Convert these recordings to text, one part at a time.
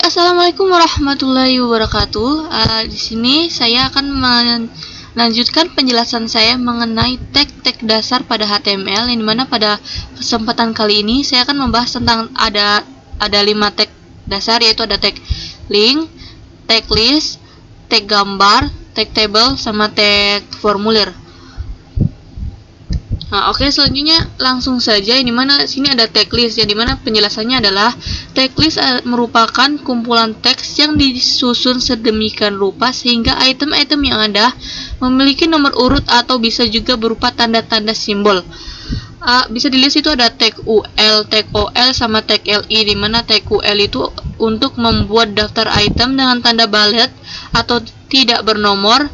Assalamualaikum warahmatullahi wabarakatuh. Di sini saya akan melanjutkan penjelasan saya mengenai tag-tag dasar pada HTML, yang dimana pada kesempatan kali ini saya akan membahas tentang ada 5 tag dasar, yaitu ada tag link, tag list, tag gambar, tag table, sama tag formulir. Oke, selanjutnya langsung saja. Yang dimana sini ada tag list, yang dimana penjelasannya adalah tag list merupakan kumpulan teks yang disusun sedemikian rupa sehingga item-item yang ada memiliki nomor urut atau bisa juga berupa tanda-tanda simbol. Bisa dilihat itu ada tag UL, tag OL, sama tag LI, dimana tag UL itu untuk membuat daftar item dengan tanda bullet atau tidak bernomor.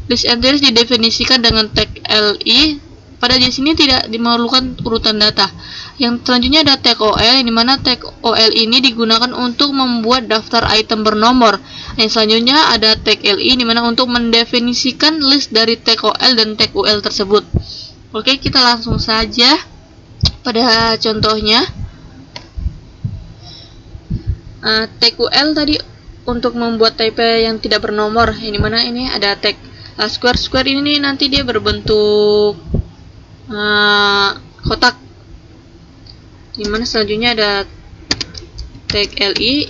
List entries didefinisikan dengan tag LI. Pada di sini tidak dimemerlukan urutan data. Yang selanjutnya ada tag OL, yang dimana tag OL ini digunakan untuk membuat daftar item bernomor. Yang selanjutnya ada tag LI, dimana untuk mendefinisikan list dari tag OL dan tag UL tersebut. Oke, kita langsung saja pada contohnya. Tag UL tadi untuk membuat type yang tidak bernomor, yang dimana ini ada tag square ini nanti dia berbentuk kotak. Dimana selanjutnya ada tag LI.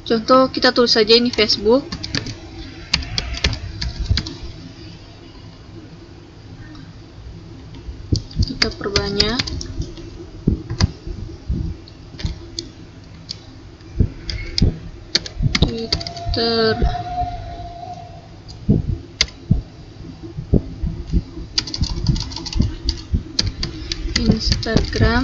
Contoh kita tulis saja ini Facebook. Kita perbanyak. Twitter. Instagram,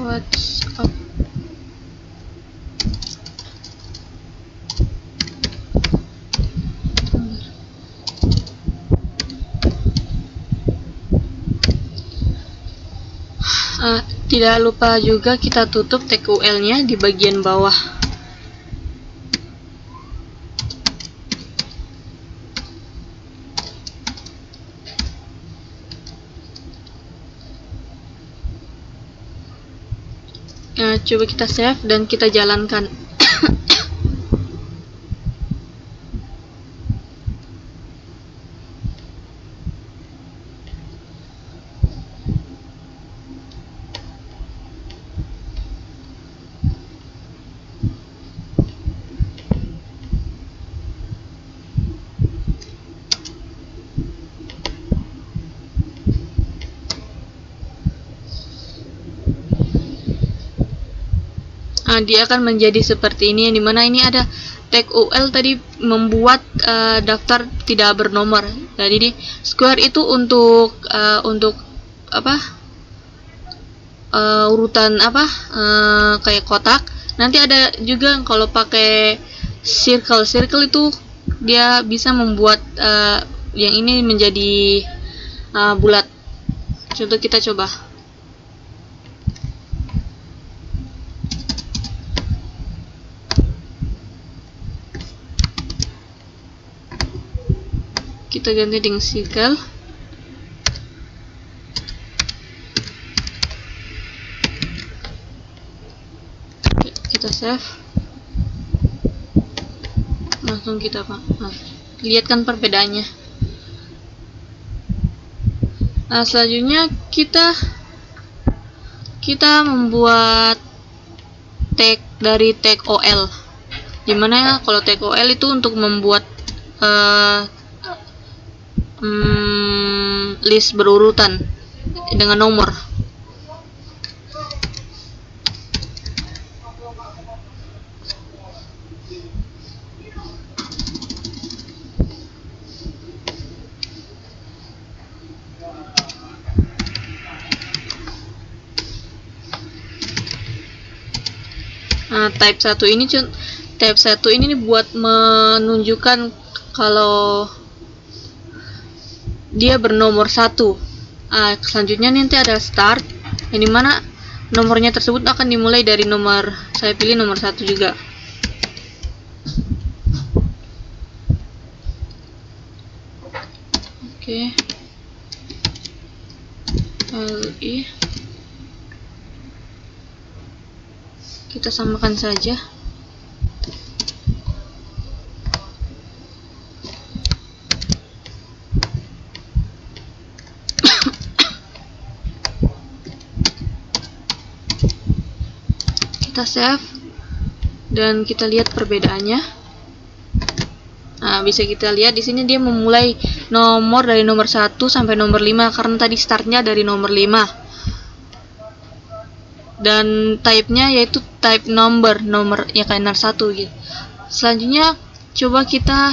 WhatsApp, tidak lupa juga kita tutup tag UL-nya di bagian bawah. Coba kita save dan kita jalankan. Dia akan menjadi seperti ini, yang dimana ini ada tag UL tadi membuat daftar tidak bernomor. Jadi di square itu untuk apa, urutan apa, kayak kotak. Nanti ada juga kalau pakai circle itu dia bisa membuat yang ini menjadi bulat. Contoh kita coba. Kita ganti dengan circle. Kita save. Langsung kita lihat kan perbedaannya. Selanjutnya kita membuat tag dari tag OL. Dimana kalau tag OL itu untuk membuat list berurutan dengan nomor. Type 1 ini buat menunjukkan kalau dia bernomor 1. Selanjutnya nanti ada start, yang dimana nomornya tersebut akan dimulai dari nomor, saya pilih nomor 1 juga. Oke. LI. Kita samakan saja. Kita save dan kita lihat perbedaannya. Nah, bisa kita lihat di sini dia memulai nomor dari nomor 1 sampai nomor 5 karena tadi startnya dari nomor 5. Dan type-nya yaitu type nomor ya kayak 1 gitu. Selanjutnya coba kita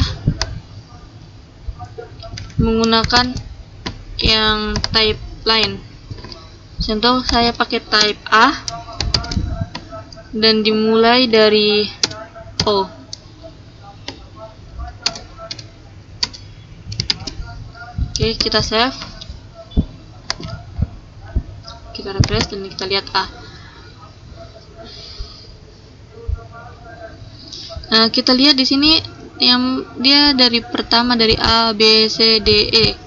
menggunakan yang type lain. Contoh saya pakai type A dan dimulai dari O. Oke, kita save. Kita refresh dan kita lihat A. Nah, kita lihat di sini yang dia dari pertama dari A, B, C, D, E.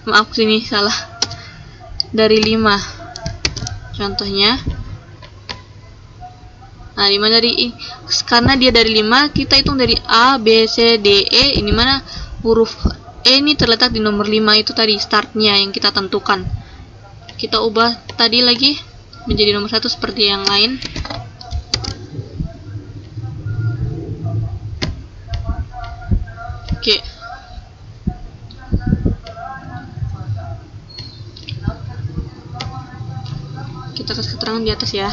Maaf sini salah. Dari 5. Contohnya. Nah, dimana dari karena dia dari 5, kita hitung dari A, B, C, D, E. Ini mana huruf E ini terletak di nomor 5 itu tadi startnya yang kita tentukan. Kita ubah tadi lagi menjadi nomor 1 seperti yang lain. Oke. Kita kasih keterangan di atas ya.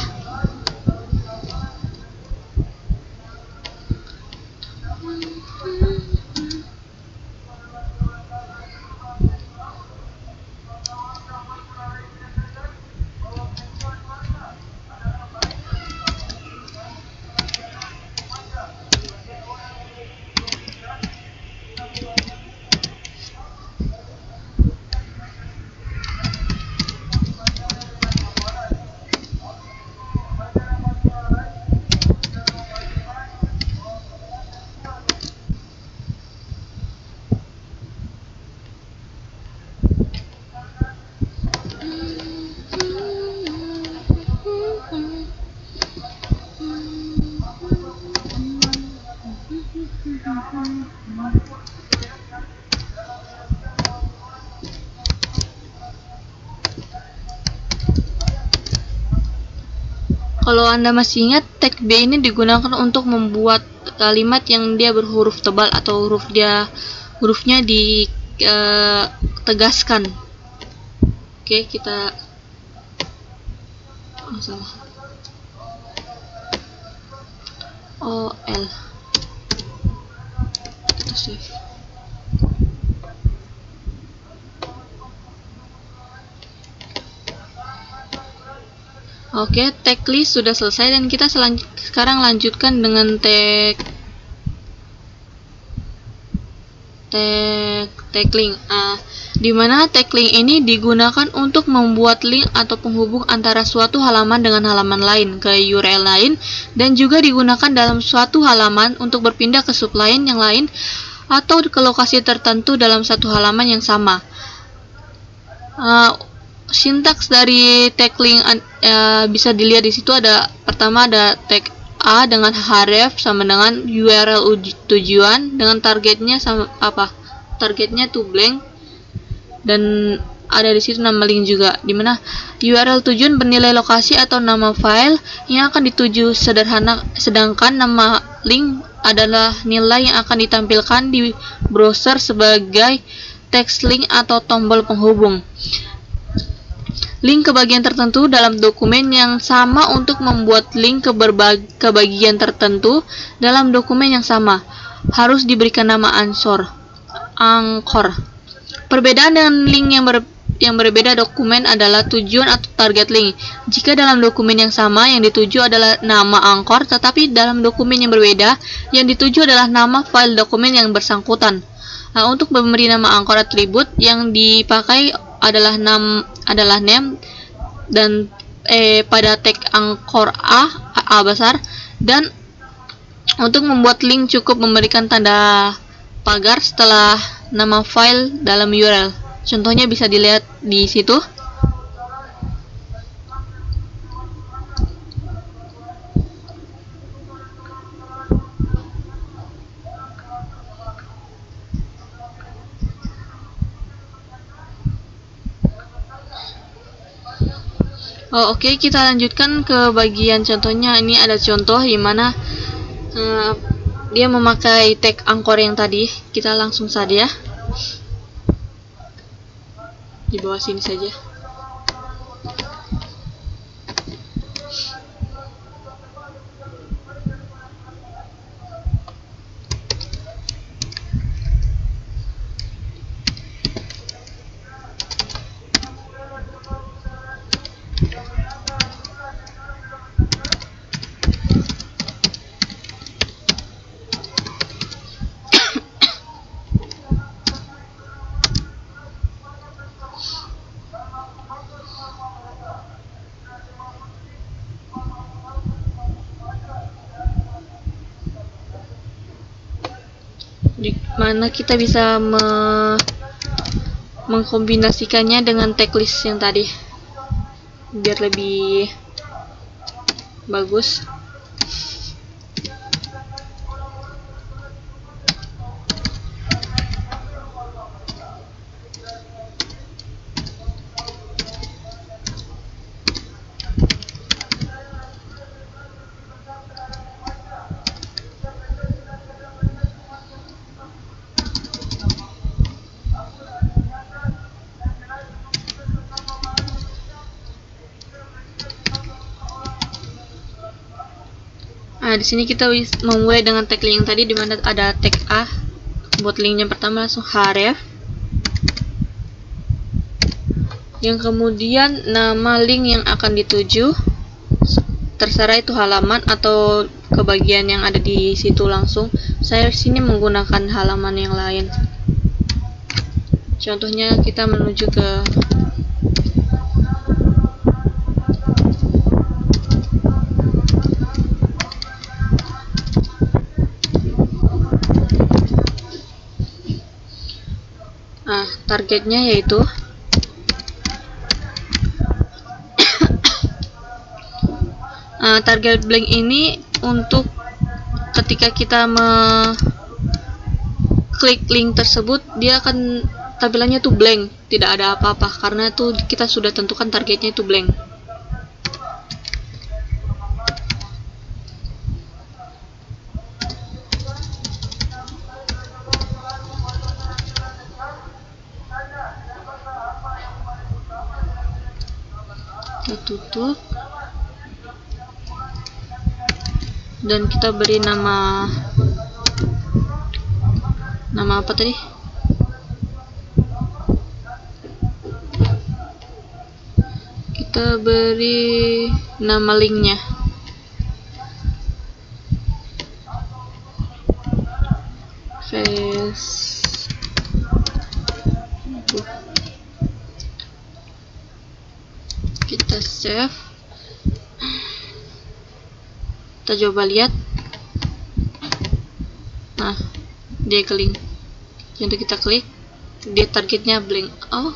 Kalau Anda masih ingat, tag B ini digunakan untuk membuat kalimat yang dia berhuruf tebal atau hurufnya ditegaskan. Oke, kita salah. OL. Kita save. Oke, tag list sudah selesai dan kita sekarang lanjutkan dengan tag link. Dimana tag link ini digunakan untuk membuat link atau penghubung antara suatu halaman dengan halaman lain ke URL lain, dan juga digunakan dalam suatu halaman untuk berpindah ke subline yang lain atau ke lokasi tertentu dalam satu halaman yang sama. Sintaks dari tag link bisa dilihat di situ. Pertama ada tag A dengan href sama dengan URL tujuan dengan targetnya sama targetnya to blank, dan ada di situ nama link juga, dimana URL tujuan bernilai lokasi atau nama file yang akan dituju sedangkan nama link adalah nilai yang akan ditampilkan di browser sebagai text link atau tombol penghubung. Link ke bagian tertentu dalam dokumen yang sama untuk membuat link ke bagian tertentu dalam dokumen yang sama harus diberikan nama anchor. Perbedaan dengan link yang berbeda dokumen adalah tujuan atau target link. Jika dalam dokumen yang sama yang dituju adalah nama anchor, tetapi dalam dokumen yang berbeda yang dituju adalah nama file dokumen yang bersangkutan. Untuk memberi nama anchor atribut yang dipakai adalah name dan pada tag anchor A besar, dan untuk membuat link cukup memberikan tanda pagar setelah nama file dalam URL. Contohnya bisa dilihat di situ. Oke, kita lanjutkan ke bagian contohnya. Ini ada contoh di mana dia memakai tag anchor yang tadi. Kita langsung saja di bawah sini saja. Di mana kita bisa mengkombinasikannya dengan tag list yang tadi biar lebih bagus. Nah, di sini kita memulai dengan tag link yang tadi, di mana ada tag A. Buat linknya pertama langsung href. Yang kemudian nama link yang akan dituju, terserah itu halaman atau ke bagian yang ada di situ langsung. Saya sini menggunakan halaman yang lain. Contohnya kita menuju ke targetnya yaitu target blank ini untuk ketika kita klik link tersebut, dia akan tampilannya tuh blank, tidak ada apa-apa karena tuh kita sudah tentukan targetnya itu blank. Kita tutup dan kita beri nama apa tadi? Kita beri nama linknya. Kita save. Kita coba lihat. Nah, dia ke link. Jadi kita klik, dia targetnya blank. Oh.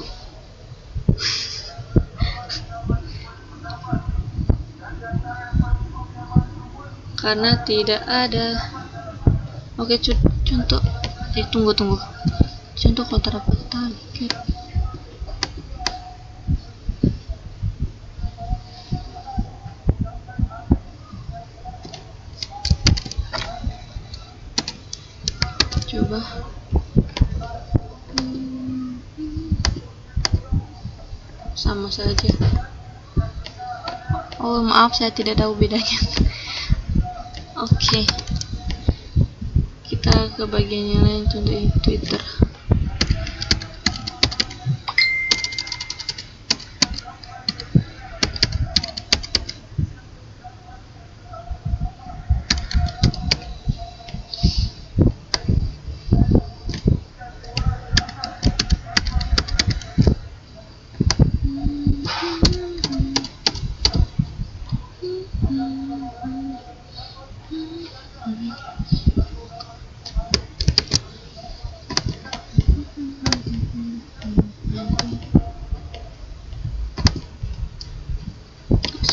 Karena tidak ada. Oke, contoh. Tunggu. Contoh kalau apa target. Coba. Sama saja. Oh, maaf, saya tidak tahu bedanya. Oke. Kita ke bagian yang lain, contoh Twitter.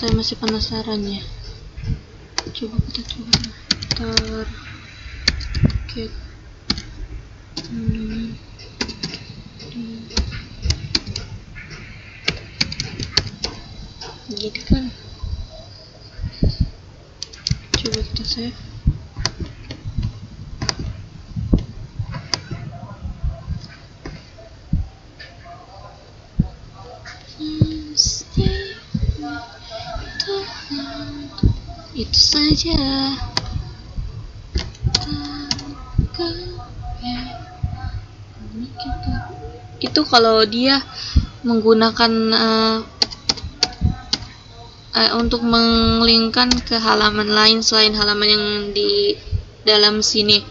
Saya masih penasaran ya. Coba kita coba target gitu kan. Coba kita save. Itu saja. Itu kalau dia menggunakan untuk menglinkkan ke halaman lain selain halaman yang di dalam sini.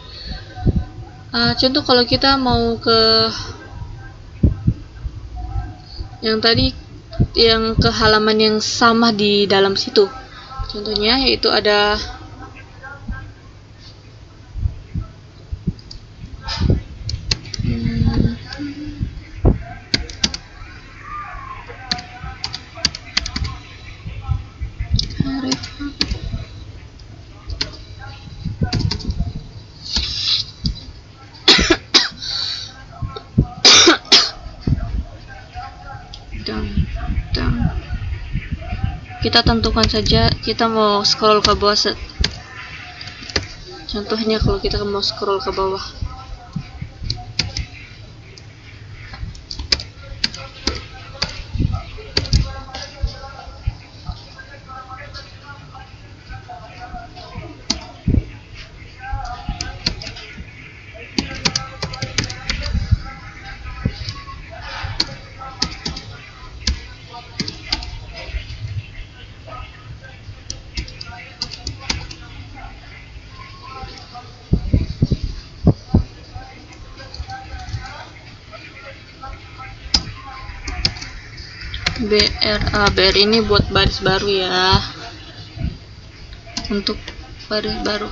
Contoh kalau kita mau ke yang tadi, yang ke halaman yang sama di dalam situ, contohnya yaitu ada kita tentukan saja kita mau scroll ke bawah. Contohnya kalau kita mau scroll ke bawah, BR ini buat baris baru ya, untuk baris baru.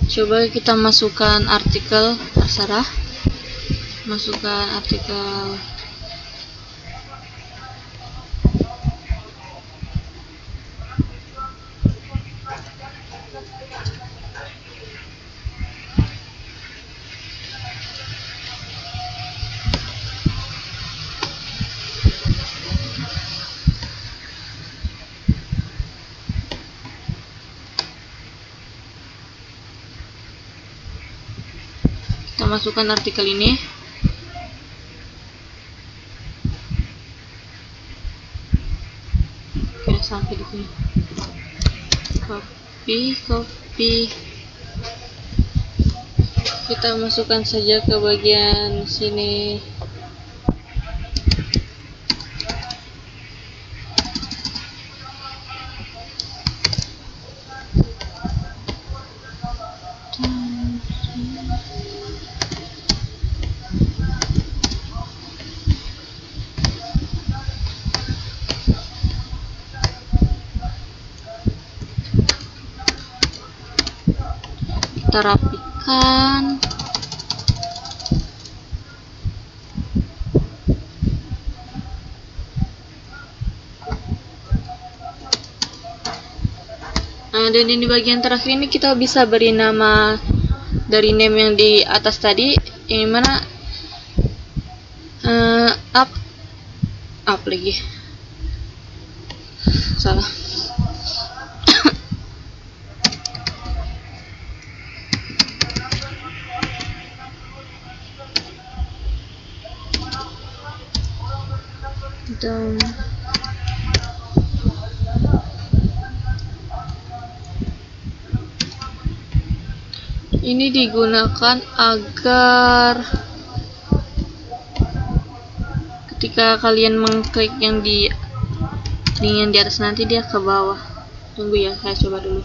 Coba kita masukkan artikel, terserah masukkan artikel kita masukkan artikel ini. Oke, sampai di sini. Copy. Kita masukkan saja ke bagian sini. Kita rapikan. Dan di bagian terakhir ini kita bisa beri nama dari name yang di atas tadi, yang mana up lagi salah. Down. Ini digunakan agar ketika kalian mengklik yang di link yang di atas nanti dia ke bawah. Tunggu ya, saya coba dulu.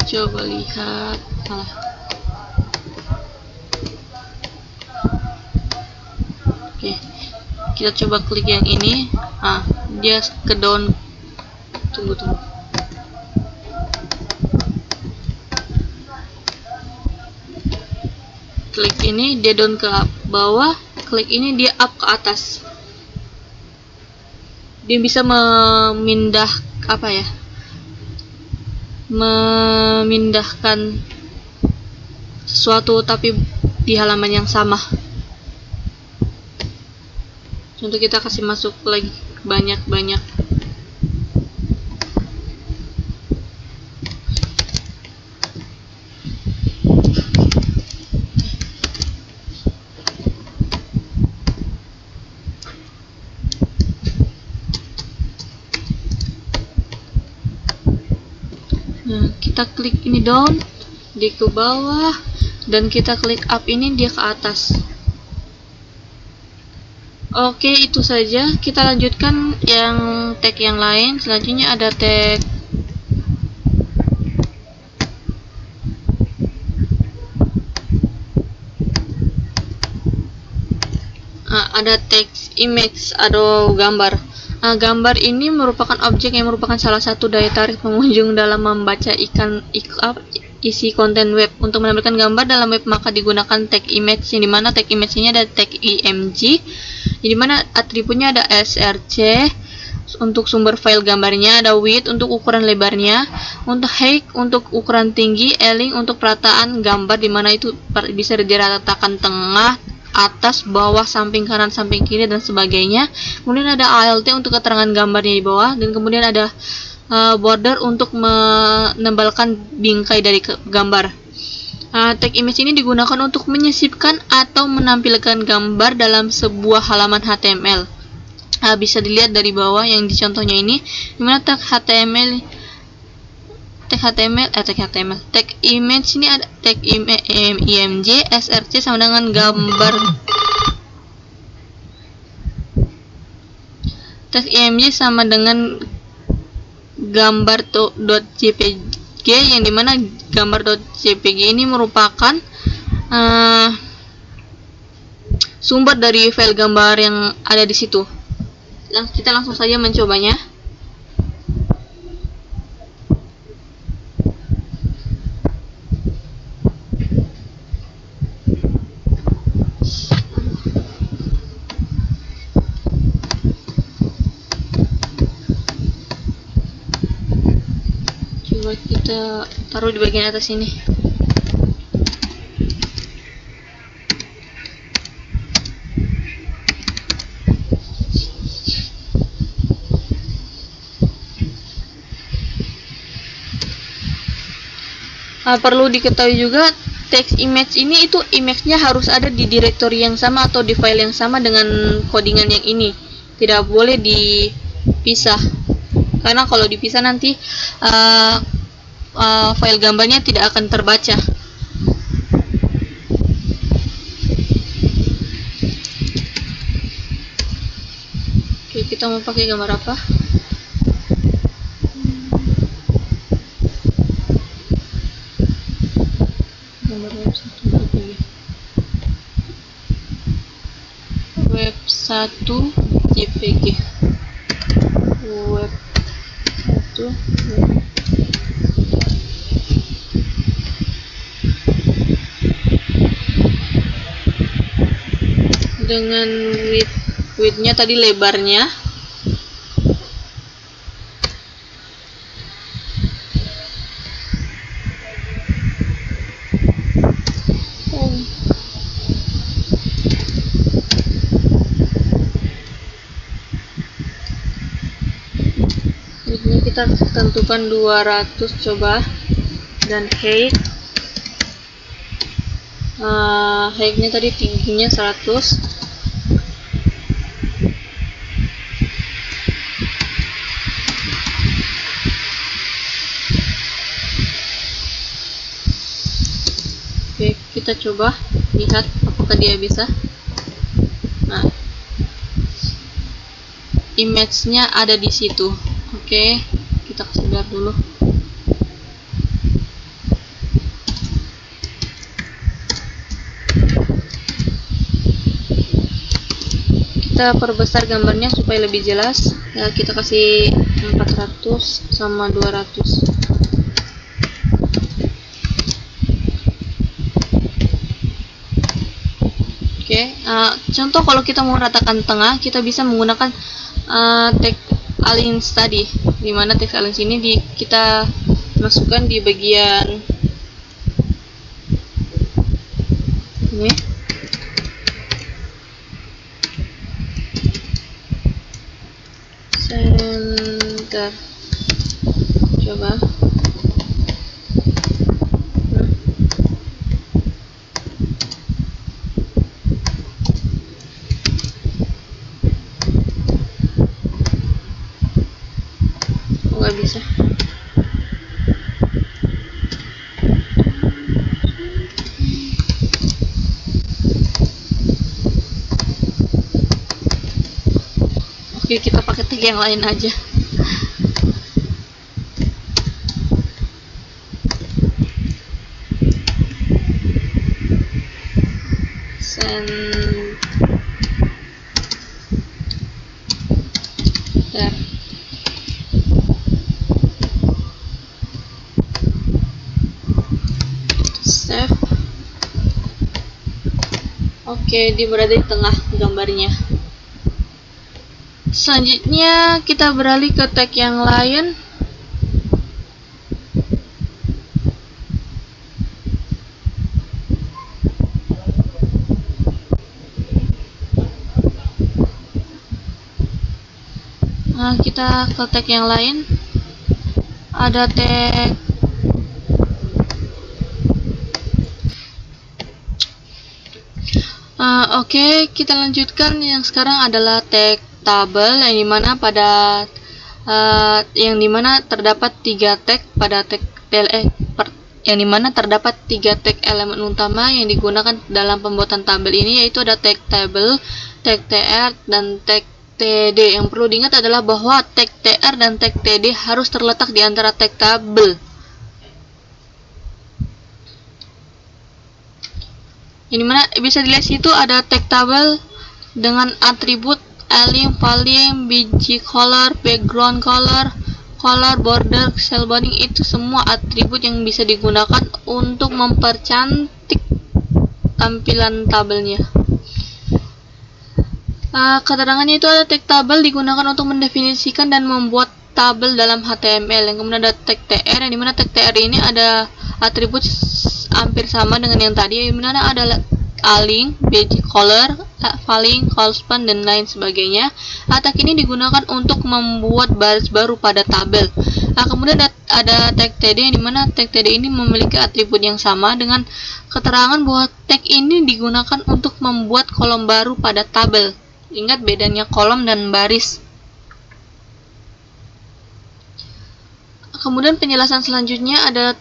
Coba lihat. Salah. Oke, kita coba klik yang ini. Dia ke down. Tunggu. Klik ini dia down ke bawah, klik ini dia up ke atas. Dia bisa memindahkan sesuatu tapi di halaman yang sama. Contoh kita kasih masuk lagi banyak. Nah, kita klik ini down, dia ke bawah, dan kita klik up ini dia ke atas. Oke, itu saja. Kita lanjutkan yang tag yang lain. Selanjutnya ada tag text image atau gambar. Gambar ini merupakan objek yang merupakan salah satu daya tarik pengunjung dalam membaca isi konten web. Untuk menampilkan gambar dalam web maka digunakan tag image, yang dimana tag image ini ada tag img, yang dimana atributnya ada src untuk sumber file gambarnya, ada width untuk ukuran lebarnya, untuk height untuk ukuran tinggi, eling untuk perataan gambar, dimana itu bisa diratakan tengah, atas, bawah, samping kanan, samping kiri, dan sebagainya. Kemudian ada alt untuk keterangan gambarnya di bawah, dan kemudian ada border untuk menebalkan bingkai dari gambar. Tag image ini digunakan untuk menyisipkan atau menampilkan gambar dalam sebuah halaman HTML. Bisa dilihat dari bawah yang di contohnya ini, dimana tag image ini ada tag img src sama dengan gambar. Tag img sama dengan gambar.jpg, yang dimana gambar.jpg ini merupakan sumber dari file gambar yang ada di situ. Kita langsung saja mencobanya. Coba kita taruh di bagian atas ini. Perlu diketahui juga, text image ini itu image-nya harus ada di directory yang sama atau di file yang sama dengan codingan yang ini. Tidak boleh dipisah, karena kalau dipisah nanti file gambarnya tidak akan terbaca. Oke, kita mau pakai gambar apa? Web 1 JPG. Web 1 dengan width-nya tadi lebarnya. Width-nya kita tentukan 200 coba, dan height-nya tadi tingginya 100. Oke, kita coba lihat apakah dia bisa. Nah, image-nya ada di situ. Oke, kita sebar dulu. kita perbesar gambarnya supaya lebih jelas ya, kita kasih 400 sama 200. Oke, contoh kalau kita mau ratakan tengah, kita bisa menggunakan teks align tadi, dimana teks align ini kita masukkan di bagian ini. Center, coba. Nggak bisa. Oke, kita pakai tag yang lain aja. Center. Save. Oke, dia berada di tengah gambarnya. Selanjutnya kita beralih ke tag yang lain. Kita ke tag yang lain. Ada tag Oke, kita lanjutkan. Yang sekarang adalah tag tabel, yang dimana terdapat 3 tag pada tag yang dimana terdapat 3 tag elemen utama yang digunakan dalam pembuatan tabel ini, yaitu ada tag table, tag tr, dan tag td. Yang perlu diingat adalah bahwa tag tr dan tag td harus terletak di antara tag tabel. Ini mana bisa dilihat situ ada tag tabel dengan atribut align, falling, bg color, background color, color, border, cell bounding. Itu semua atribut yang bisa digunakan untuk mempercantik tampilan tabelnya. Keterangannya itu ada tag tabel digunakan untuk mendefinisikan dan membuat tabel dalam HTML. Yang kemudian ada tag tr, yang dimana tag tr ini ada atribut hampir sama dengan yang tadi, yang mana ada align, bg color, falling, correspond, dan lain sebagainya. Tag ini digunakan untuk membuat baris baru pada tabel. Kemudian ada tag td, yang dimana tag td ini memiliki atribut yang sama dengan keterangan bahwa tag ini digunakan untuk membuat kolom baru pada tabel. Ingat bedanya kolom dan baris. Kemudian penjelasan selanjutnya ada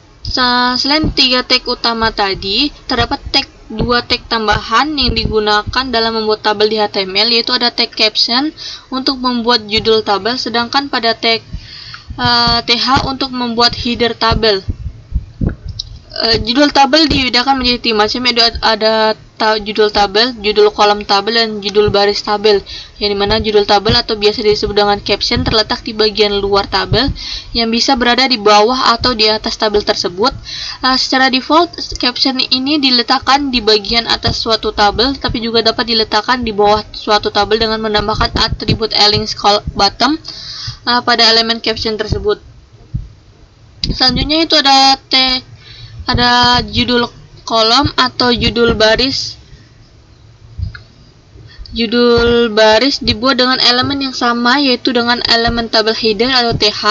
selain 3 tag utama tadi, terdapat 2 tag tambahan yang digunakan dalam membuat tabel di HTML, yaitu ada tag caption untuk membuat judul tabel, sedangkan pada tag th untuk membuat header tabel. Judul tabel dibedakan menjadi 3 macam, yaitu ada judul tabel, judul kolom tabel, dan judul baris tabel. Yang dimana judul tabel atau biasa disebut dengan caption terletak di bagian luar tabel yang bisa berada di bawah atau di atas tabel tersebut. Secara default, caption ini diletakkan di bagian atas suatu tabel, tapi juga dapat diletakkan di bawah suatu tabel dengan menambahkan atribut align scroll bottom pada elemen caption tersebut. Selanjutnya itu ada judul kolom atau judul baris. Judul baris dibuat dengan elemen yang sama, yaitu dengan elemen tabel header atau th.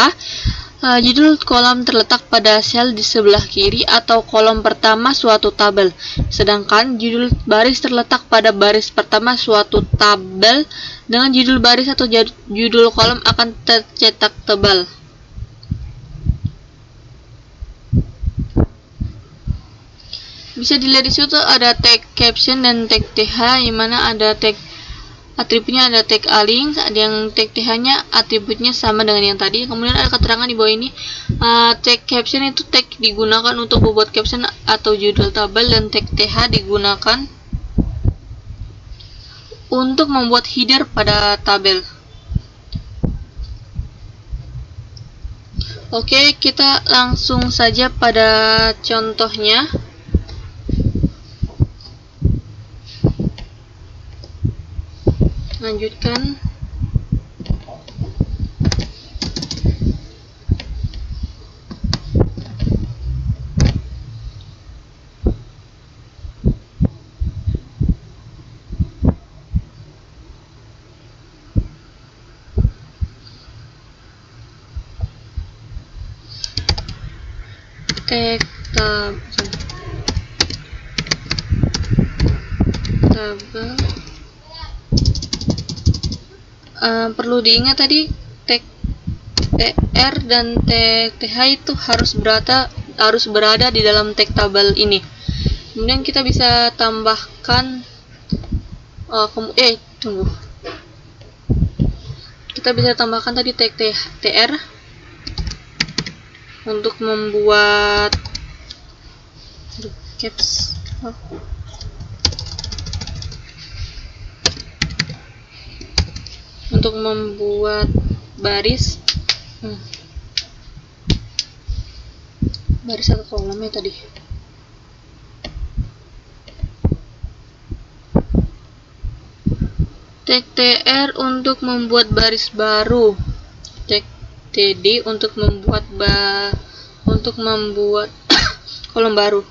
Judul kolom terletak pada sel di sebelah kiri atau kolom pertama suatu tabel, sedangkan judul baris terletak pada baris pertama suatu tabel. Dengan judul baris atau judul kolom akan tercetak tebal. Bisa dilihat di situ ada tag caption dan tag th, yang mana ada tag atributnya ada tag align, ada yang tag th-nya atributnya sama dengan yang tadi. Kemudian ada keterangan di bawah ini, tag caption itu tag digunakan untuk membuat caption atau judul tabel, dan tag th digunakan untuk membuat header pada tabel. Oke, kita langsung saja pada contohnya. Lanjutkan. Tag tabel. Perlu diingat tadi tag tr dan tag th itu harus berada di dalam tag tabel ini. Kemudian kita bisa tambahkan tunggu. Kita bisa tambahkan tadi tag tr untuk membuat caps untuk membuat baris baris atau kolomnya tadi. Tag tr untuk membuat baris baru, tag td untuk membuat kolom baru.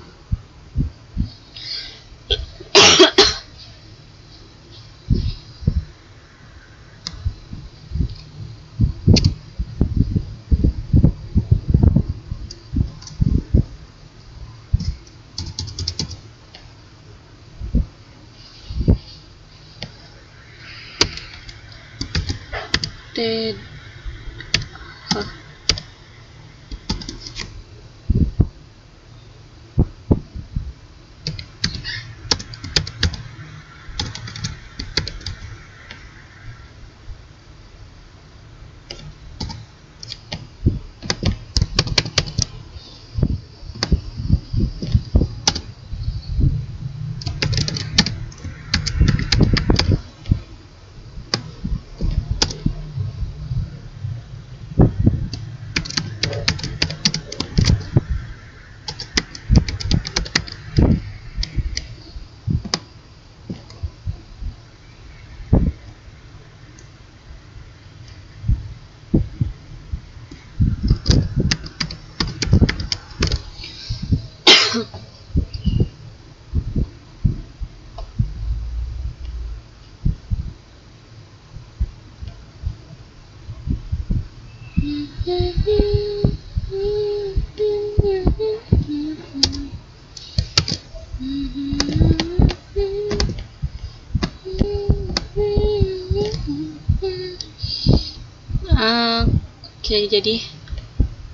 Oke, jadi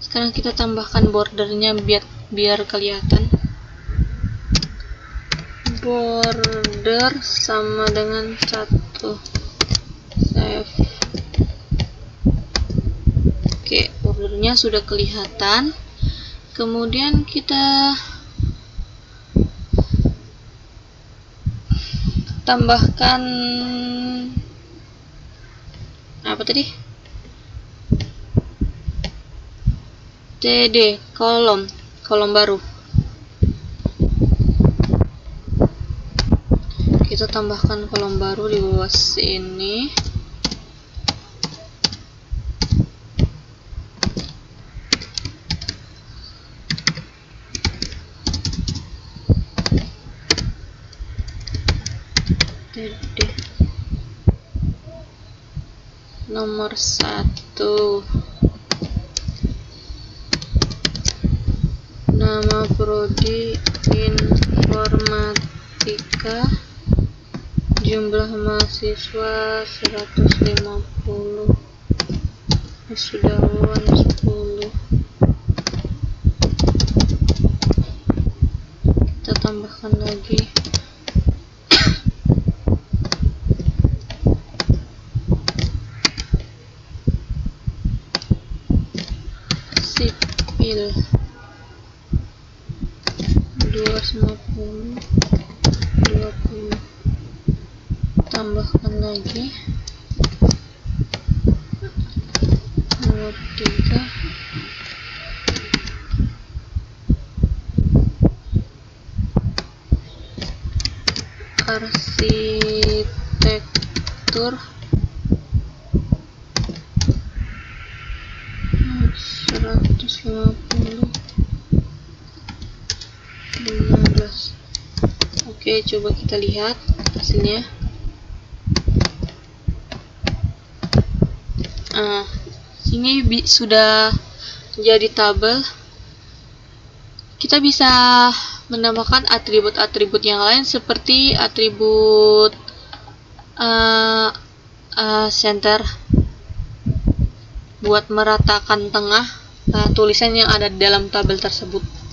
sekarang kita tambahkan bordernya biar kelihatan. Border sama dengan 1. Save. Oke, bordernya sudah kelihatan. Kemudian kita tambahkan apa tadi? td kolom baru. Kita tambahkan kolom baru di bawah sini. td nomor 1, nama prodi informatika, jumlah mahasiswa 150, wisudawan 10. Kita tambahkan lagi sipil 250, 20. Tambahkan lagi. 3 arsitektur 150 15. Oke, coba kita lihat hasilnya. Sini sudah jadi tabel. Kita bisa menambahkan atribut-atribut yang lain seperti atribut center buat meratakan tengah tulisan yang ada di dalam tabel tersebut.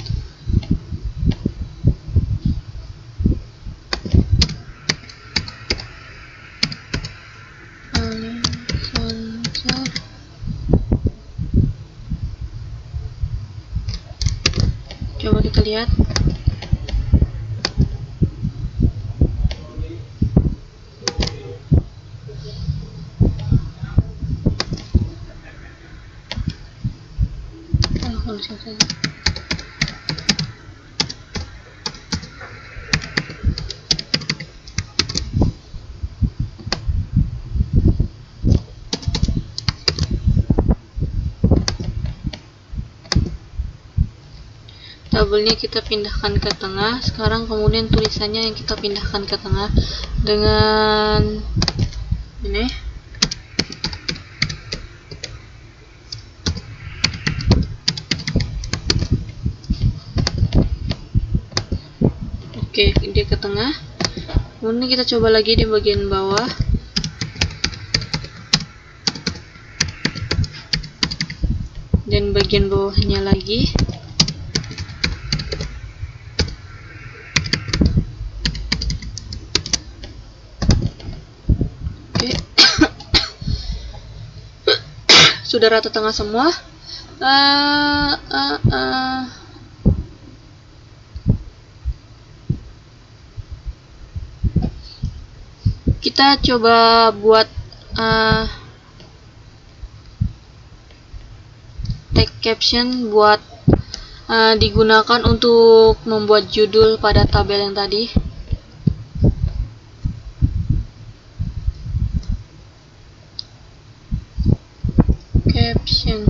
Coba kita lihat. Tabelnya kita pindahkan ke tengah. Sekarang kemudian tulisannya yang kita pindahkan ke tengah dengan ini. Oke, dia ke tengah. Kemudian kita coba lagi di bagian bawah. Dan bagian bawahnya lagi. Sudah rata tengah semua. Kita coba buat tag caption buat digunakan untuk membuat judul pada tabel yang tadi. Caption.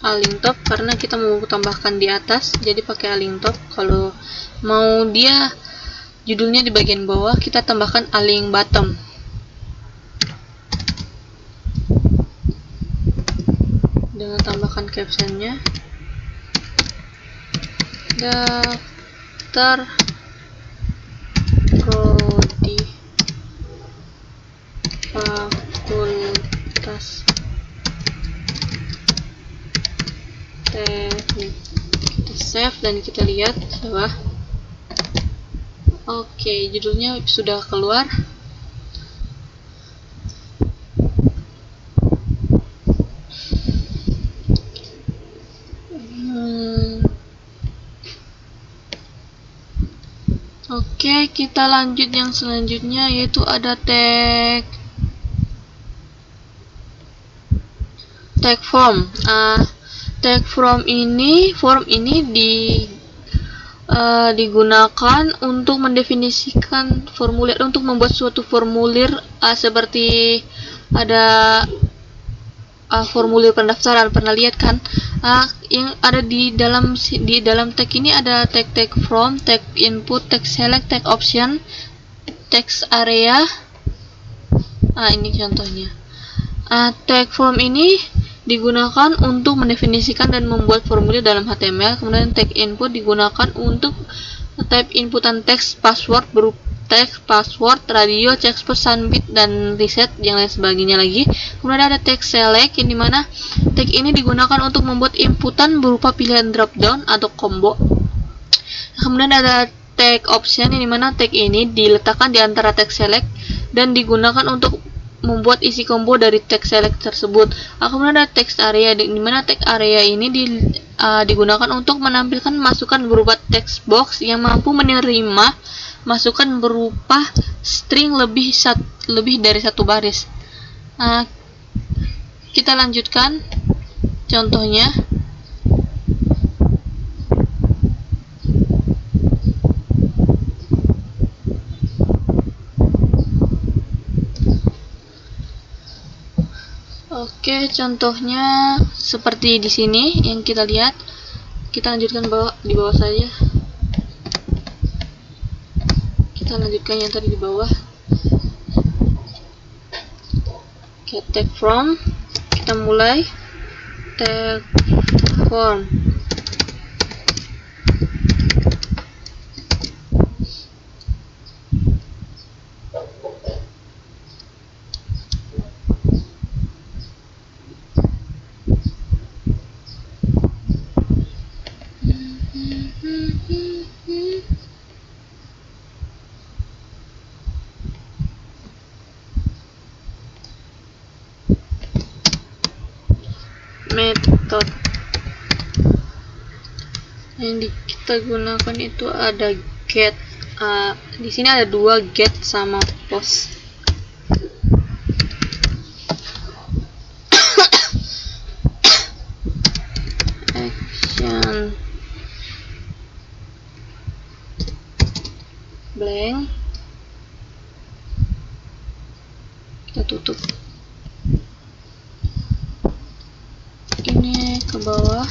Align top karena kita mau tambahkan di atas, jadi pakai align top. Kalau mau dia judulnya di bagian bawah, kita tambahkan align bottom. Dengan tambahkan captionnya. Daftar prodi fakultas teknik. Kita save dan kita lihat coba. Oke, judulnya sudah keluar. Oke, kita lanjut yang selanjutnya, yaitu ada tag form. Tag form ini digunakan untuk mendefinisikan formulir, untuk membuat suatu formulir seperti ada formulir pendaftaran. Pernah lihat kan? Yang ada di dalam tag ini ada tag from, tag input, tag select, tag option, text area. Ini contohnya. Tag form ini digunakan untuk mendefinisikan dan membuat formulir dalam HTML. Kemudian tag input digunakan untuk type inputan teks, password berupa teks, password, radio, checkbox, sunbit, dan reset, yang lain sebagainya lagi. Kemudian ada tag select, yang dimana tag ini digunakan untuk membuat inputan berupa pilihan drop down atau combo. Kemudian ada tag option, yang dimana tag ini diletakkan di antara tag select dan digunakan untuk membuat isi combo dari text select tersebut. Kemudian ada text area, di mana text area ini digunakan untuk menampilkan masukan berupa text box yang mampu menerima masukan berupa string lebih dari satu baris. Kita lanjutkan contohnya. Oke, contohnya seperti di sini yang kita lihat. Kita lanjutkan di bawah saja. Kita lanjutkan yang tadi di bawah. Oke, tag from. Kita mulai tag form. Method yang kita gunakan itu ada get. Di sini ada dua, get sama post. Action blank. Kita tutup ini ke bawah.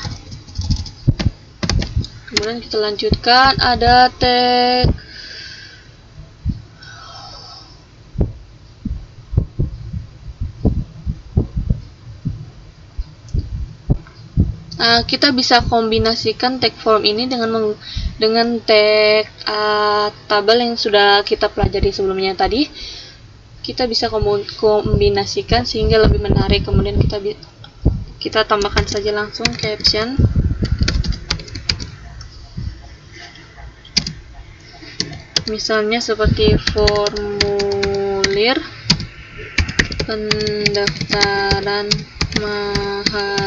Kemudian kita lanjutkan, ada tag kita bisa kombinasikan tag form ini dengan tag tabel yang sudah kita pelajari sebelumnya tadi. Kita bisa kombinasikan sehingga lebih menarik. Kemudian kita tambahkan saja langsung caption. Misalnya seperti formulir pendaftaran mahasiswa.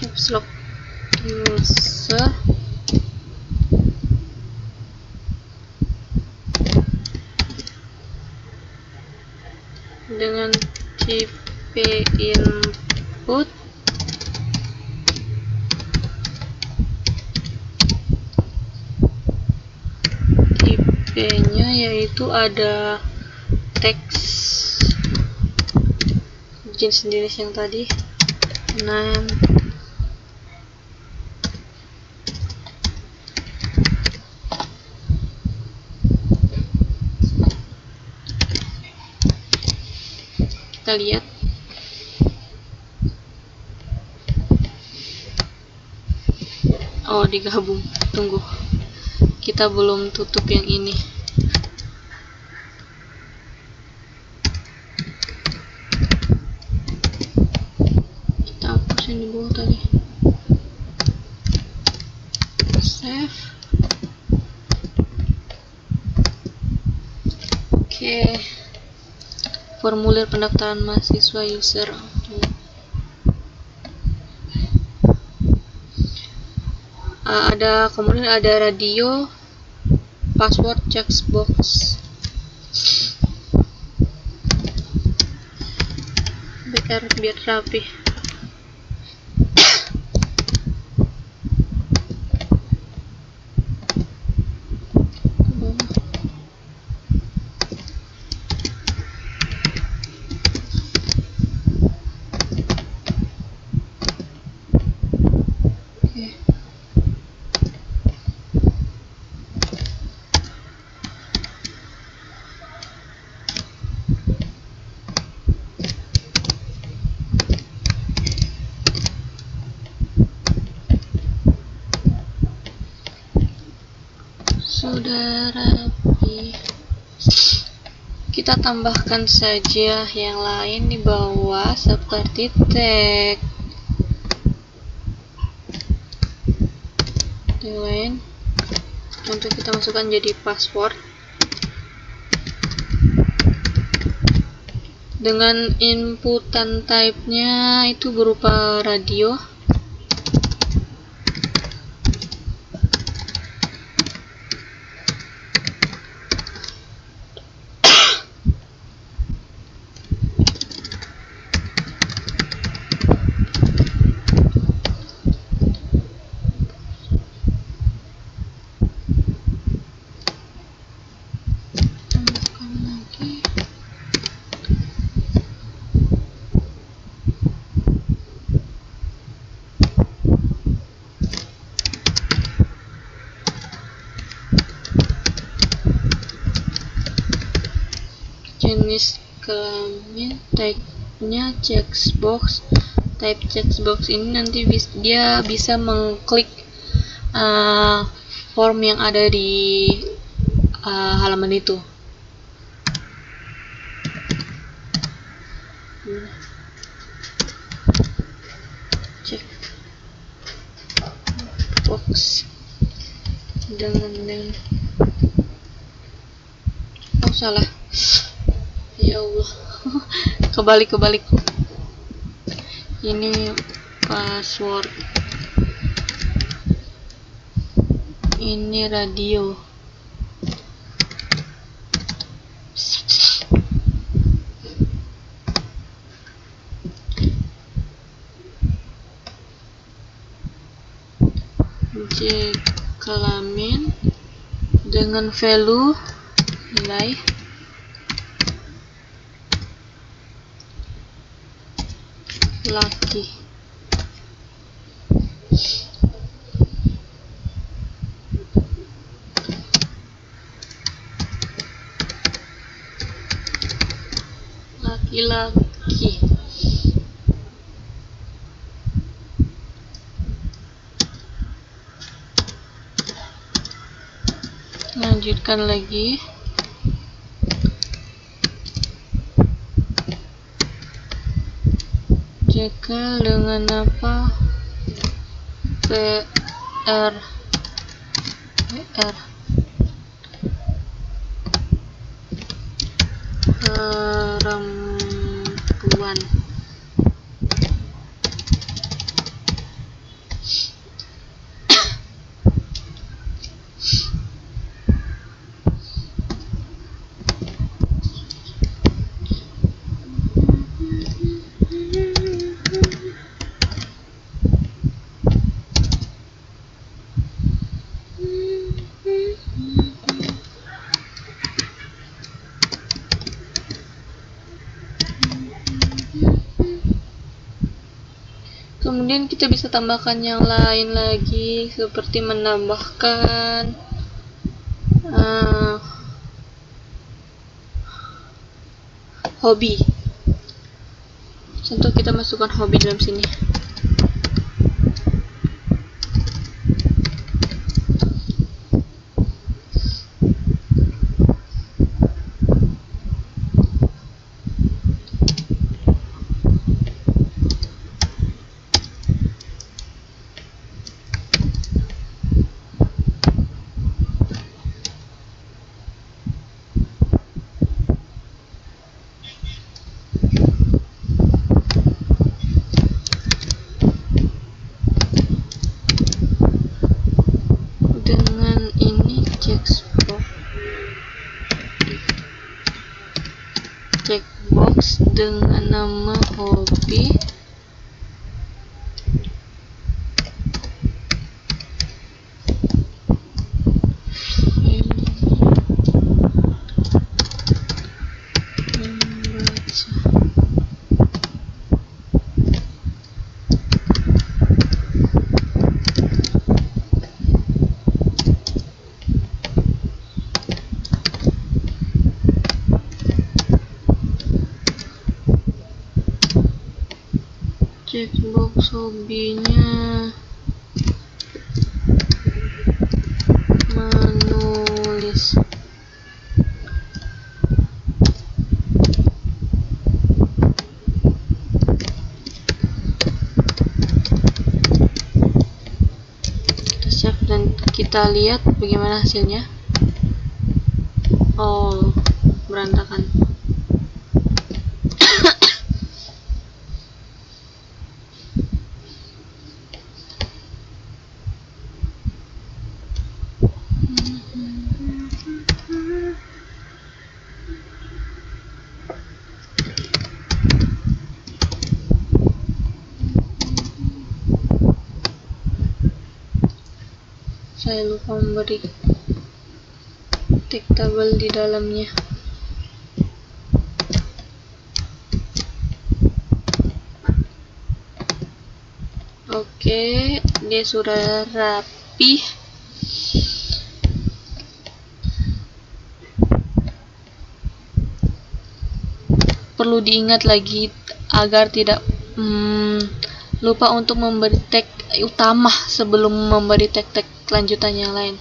Caps lock user dengan tipe input tipenya yaitu ada teks jenis yang tadi name kita lihat. Oh, digabung. Tunggu, kita belum tutup yang ini. Kita hapus yang di bawah tadi. Save. Oke. Formulir pendaftaran mahasiswa user. Kemudian ada radio, password, checkbox, biar rapi. Sudah rapi. Kita tambahkan saja yang lain di bawah seperti tag. Yang lain untuk kita masukkan jadi password dengan inputan type-nya itu berupa radio. Jenis kelamin, type-nya checkbox. Type checkbox ini nanti dia bisa mengklik form yang ada di halaman itu. Checkbox dengan salah. Ya Allah. kebalik ini password, ini radio. Kelamin dengan value nilai laki. Laki-laki. Lanjutkan lagi. Jika dengan apa? PR perempuan. Kemudian kita bisa tambahkan yang lain lagi, seperti menambahkan hobi. Contoh kita masukkan hobi dalam sini. Checkbox dengan nama hobi. Checkbox hobinya menulis save dan kita lihat bagaimana hasilnya. Oh, berantakan. Saya lupa memberi tag tabel di dalamnya. Oke, dia sudah rapi. Perlu diingat lagi agar tidak lupa untuk memberi tag utama sebelum memberi tag-tag lanjutan yang lain.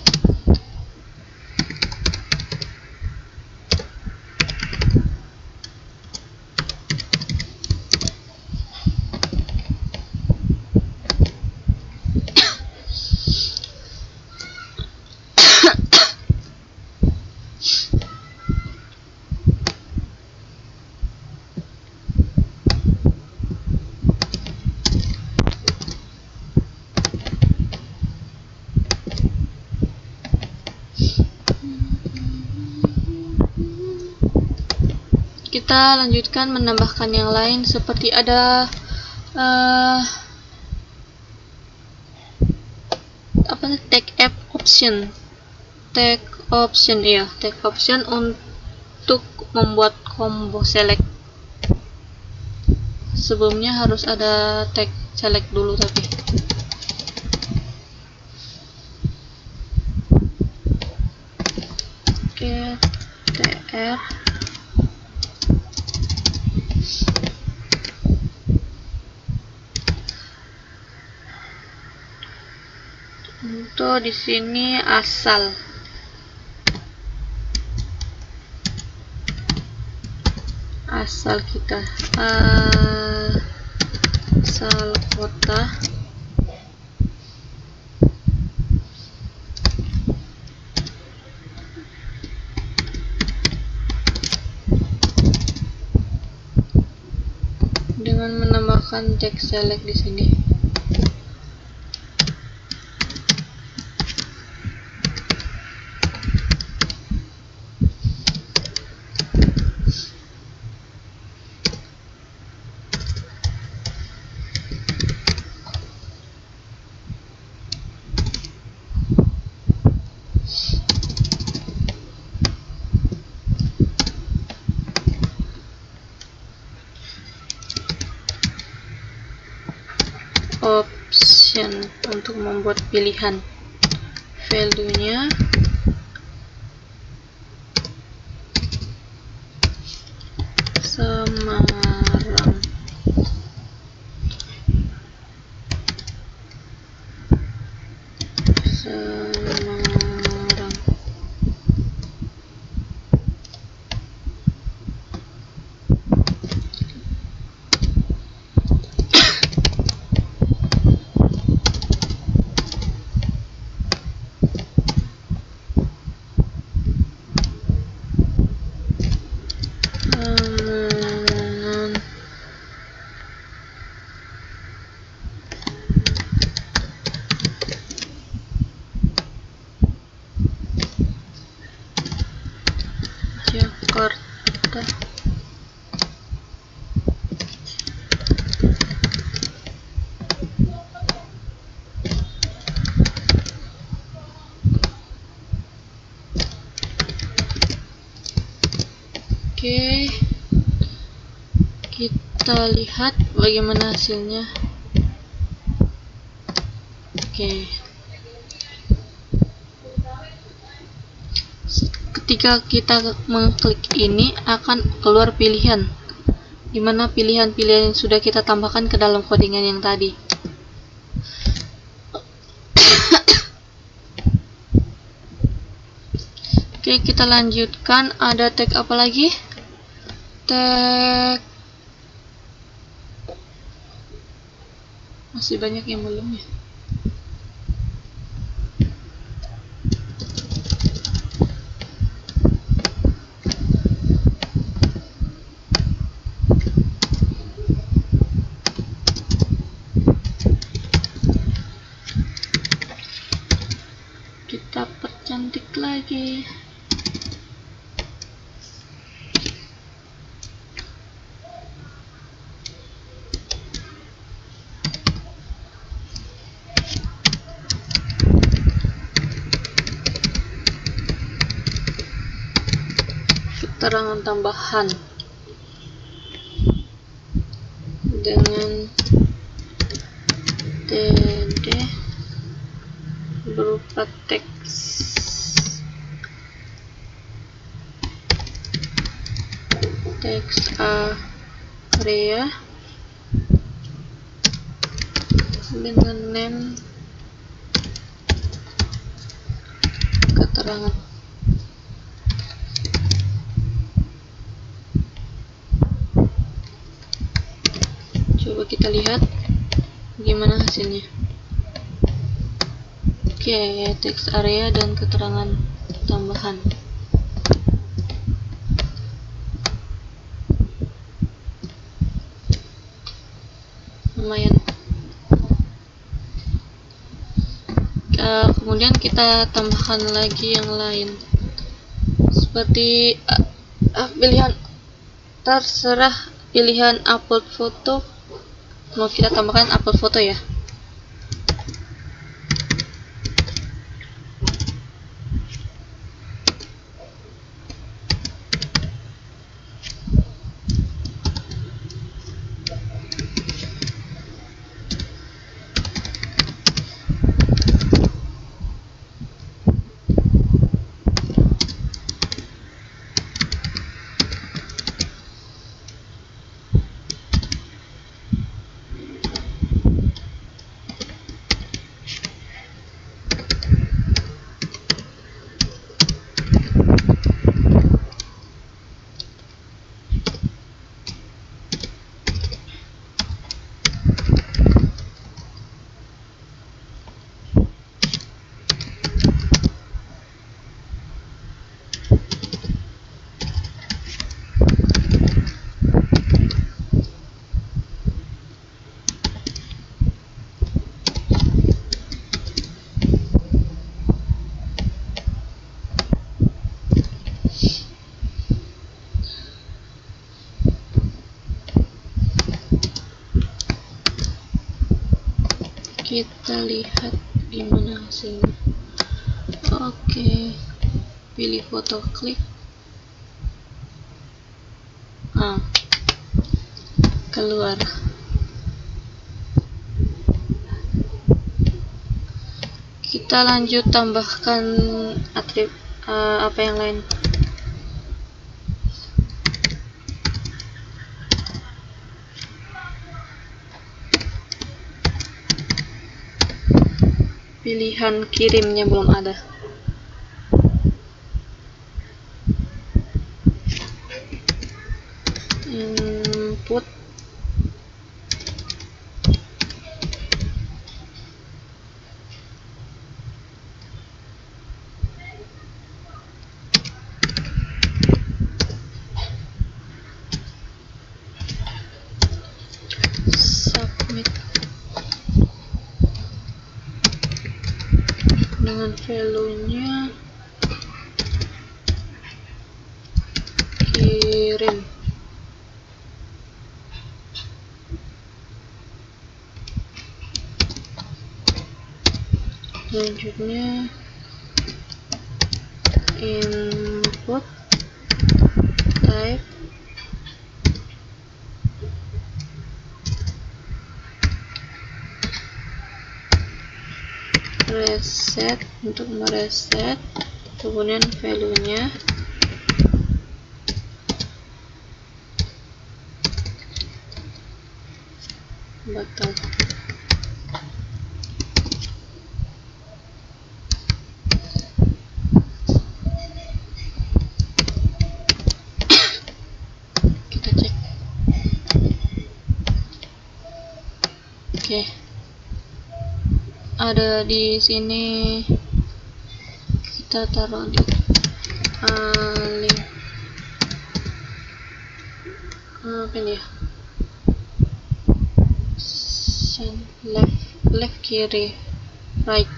Kita lanjutkan menambahkan yang lain seperti ada tag option untuk membuat combo select. Sebelumnya harus ada tag select dulu tapi. Oke, tr untuk di sini asal kita asal kota dengan menambahkan tag select di sini. Option untuk membuat pilihan value-nya Semarang. Jakarta. Oke, kita lihat bagaimana hasilnya. Oke, ketika kita mengklik ini akan keluar pilihan, dimana pilihan-pilihan yang sudah kita tambahkan ke dalam codingan yang tadi. Oke, kita lanjutkan. Ada tag apa lagi? Tag masih banyak yang belum ya. kita percantik lagi. Keterangan tambahan dengan TD berupa teks area dengan name keterangan. Coba kita lihat gimana hasilnya. Oke, teks area dan keterangan tambahan. Lumayan. Kemudian kita tambahkan lagi yang lain, seperti pilihan, terserah pilihan upload foto. Mau kita tambahkan upload foto ya. Kita lihat gimana hasilnya. Oke, pilih foto, klik. Keluar. Kita lanjut tambahkan atribut apa yang lain. Pilihan kirimnya belum ada. Input submit dengan value-nya kirim. Selanjutnya input type reset untuk mereset, kemudian value-nya batal. Kita cek. Oke. Ada di sini, kita taruh di link apa ini ya, left kiri right.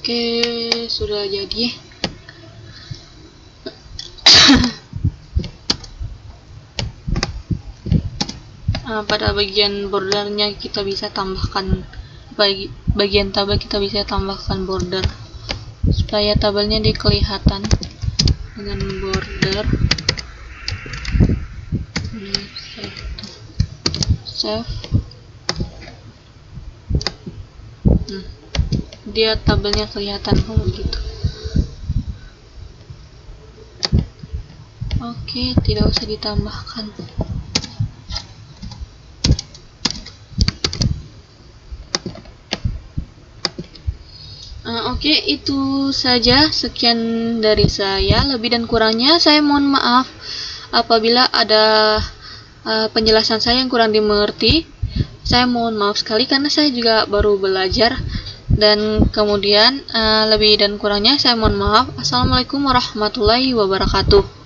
Oke, sudah jadi. Pada bagian bordernya kita bisa tambahkan, bagian tabel kita bisa tambahkan border supaya tabelnya kelihatan dengan border. Save. Dia tabelnya kelihatan kalau gitu. Oke, tidak usah ditambahkan. Oke, itu saja. Sekian dari saya. Lebih dan kurangnya saya mohon maaf apabila ada penjelasan saya yang kurang dimengerti. Saya mohon maaf sekali karena saya juga baru belajar. Dan kemudian lebih dan kurangnya saya mohon maaf. Assalamualaikum warahmatullahi wabarakatuh.